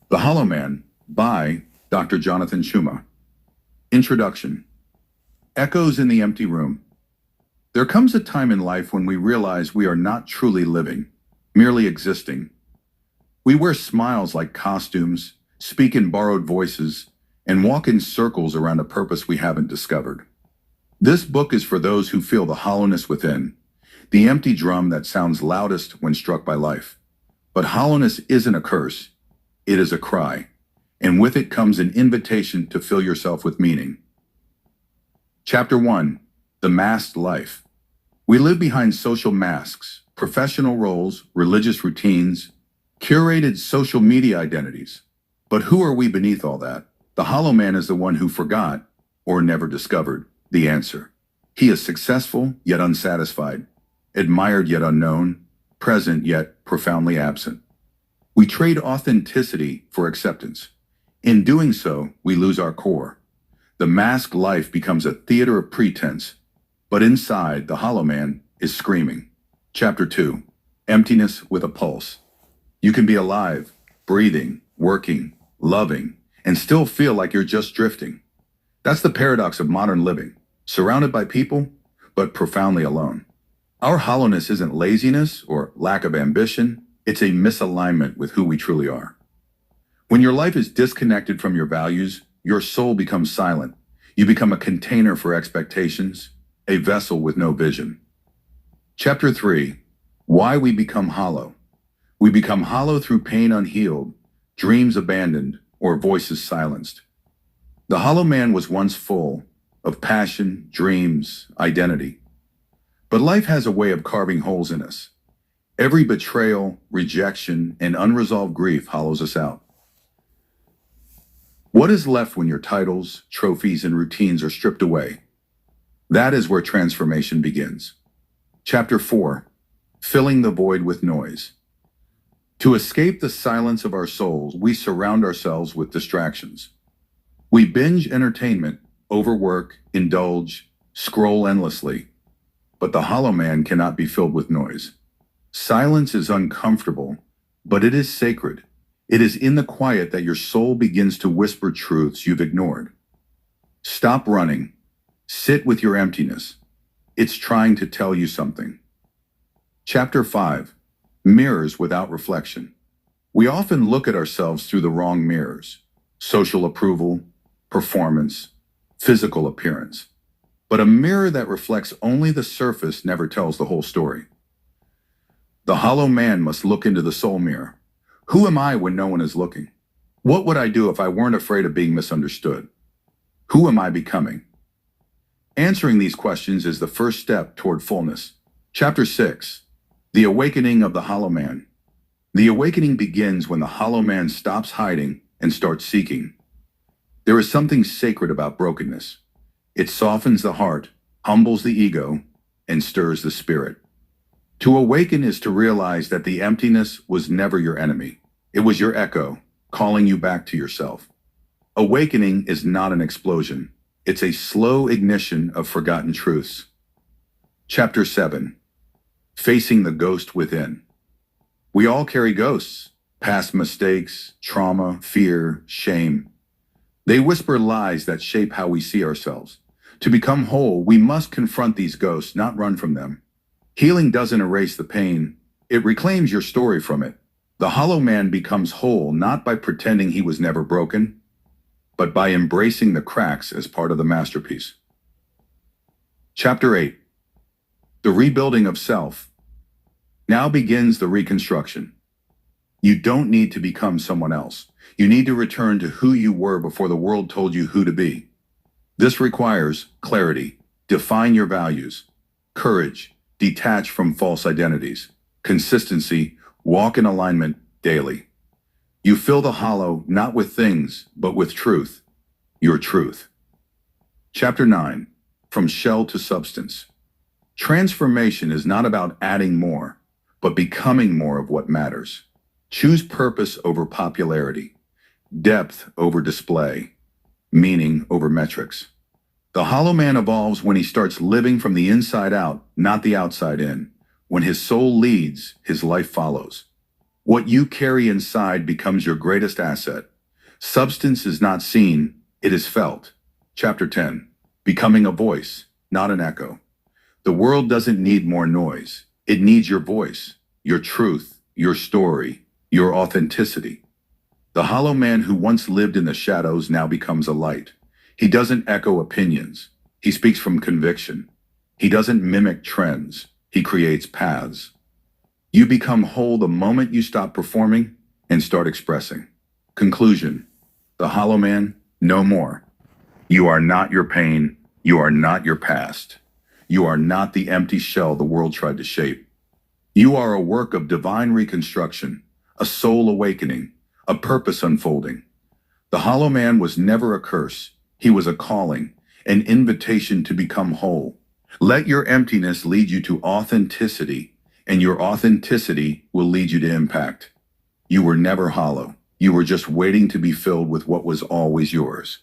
The Hollow Man by Dr. Jonathan Schuma. Introduction. Echoes in the empty room. There comes a time in life when we realize we are not truly living, merely existing. We wear smiles like costumes, speak in borrowed voices, and walk in circles around a purpose we haven't discovered. This book is for those who feel the hollowness within, the empty drum that sounds loudest when struck by life. But hollowness isn't a curse. It is a cry, and with it comes an invitation to fill yourself with meaning. Chapter 1. The Masked Life. We live behind social masks, professional roles, religious routines, curated social media identities. But who are we beneath all that? The Hollow Man is the one who forgot, or never discovered, the answer. He is successful yet unsatisfied, admired yet unknown, present yet profoundly absent. We trade authenticity for acceptance. In doing so, we lose our core. The masked life becomes a theater of pretense, but inside, the Hollow Man is screaming. Chapter 2. Emptiness with a Pulse. You can be alive, breathing, working, loving, and still feel like you're just drifting. That's the paradox of modern living, surrounded by people, but profoundly alone. Our hollowness isn't laziness or lack of ambition. It's a misalignment with who we truly are. When your life is disconnected from your values, your soul becomes silent. You become a container for expectations, a vessel with no vision. Chapter 3. Why we become hollow. We become hollow through pain unhealed, dreams abandoned, or voices silenced. The Hollow Man was once full of passion, dreams, identity. But life has a way of carving holes in us. Every betrayal, rejection, and unresolved grief hollows us out. What is left when your titles, trophies, and routines are stripped away? That is where transformation begins. Chapter 4. Filling the Void with Noise. To escape the silence of our souls, we surround ourselves with distractions. We binge entertainment, overwork, indulge, scroll endlessly. But the Hollow Man cannot be filled with noise. Silence is uncomfortable, but it is sacred. It is in the quiet that your soul begins to whisper truths you've ignored. Stop running. Sit with your emptiness. It's trying to tell you something. Chapter 5. Mirrors without reflection. We often look at ourselves through the wrong mirrors. Social approval, performance, physical appearance. But a mirror that reflects only the surface never tells the whole story. The Hollow Man must look into the soul mirror. Who am I when no one is looking? What would I do if I weren't afraid of being misunderstood? Who am I becoming? Answering these questions is the first step toward fullness. Chapter 6. The Awakening of the Hollow Man. The awakening begins when the Hollow Man stops hiding and starts seeking. There is something sacred about brokenness. It softens the heart, humbles the ego, and stirs the spirit. To awaken is to realize that the emptiness was never your enemy. It was your echo, calling you back to yourself. Awakening is not an explosion. It's a slow ignition of forgotten truths. Chapter 7. Facing the Ghost Within. We all carry ghosts, past mistakes, trauma, fear, shame. They whisper lies that shape how we see ourselves. To become whole, we must confront these ghosts, not run from them. Healing doesn't erase the pain, it reclaims your story from it. The Hollow Man becomes whole not by pretending he was never broken, but by embracing the cracks as part of the masterpiece. Chapter 8. The Rebuilding of Self. Now begins the reconstruction. You don't need to become someone else. You need to return to who you were before the world told you who to be. This requires clarity. Define your values. Courage. Detach from false identities. Consistency. Walk in alignment daily. You fill the hollow not with things, but with truth. Your truth. Chapter 9. From Shell to Substance. Transformation is not about adding more, but becoming more of what matters. Choose purpose over popularity, depth over display, meaning over metrics. The Hollow Man evolves when he starts living from the inside out, not the outside in. When his soul leads, his life follows. What you carry inside becomes your greatest asset. Substance is not seen, it is felt. Chapter 10. Becoming a voice, not an echo. The world doesn't need more noise. It needs your voice, your truth, your story, your authenticity. The hollow man who once lived in the shadows now becomes a light. He doesn't echo opinions. He speaks from conviction. He doesn't mimic trends. He creates paths. You become whole the moment you stop performing and start expressing. Conclusion. The hollow man, no more. You are not your pain. You are not your past. You are not the empty shell the world tried to shape. You are a work of divine reconstruction, a soul awakening, a purpose unfolding. The hollow man was never a curse. He was a calling, an invitation to become whole. Let your emptiness lead you to authenticity, and your authenticity will lead you to impact. You were never hollow. You were just waiting to be filled with what was always yours.